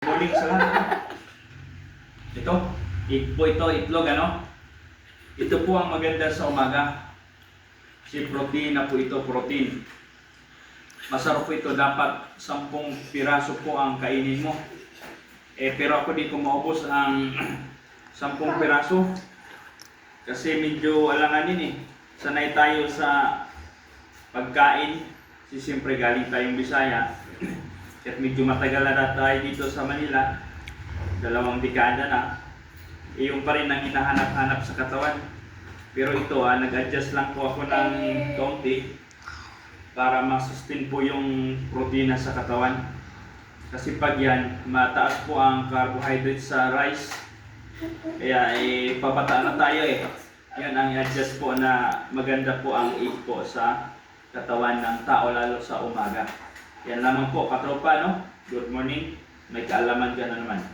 Morning sa lahat. Ito, itlog ano? Ito po ang maganda sa umaga. Si protein na po ito, protein. Masarap po ito, dapat 10 piraso po ang kainin mo. Pero ako di ko maubos ang 10 piraso. Kasi medyo alanganin Sanay tayo sa pagkain. Kasi siyempre galing tayong Bisaya. At medyo matagal na tayo dito sa Manila. 2 dekada na. Yung pa rin ang hinahanap-hanap sa katawan. Pero ito nag-adjust lang po ako ng kaunti para masustain po yung protina sa katawan. Kasi pag yan, mataas po ang carbohydrates sa rice. Kaya papata na tayo Yan ang i-adjust po na maganda po ang egg po sa katawan ng tao lalo sa umaga. Yan lamang po katropa Good morning. May kaalaman ka na naman.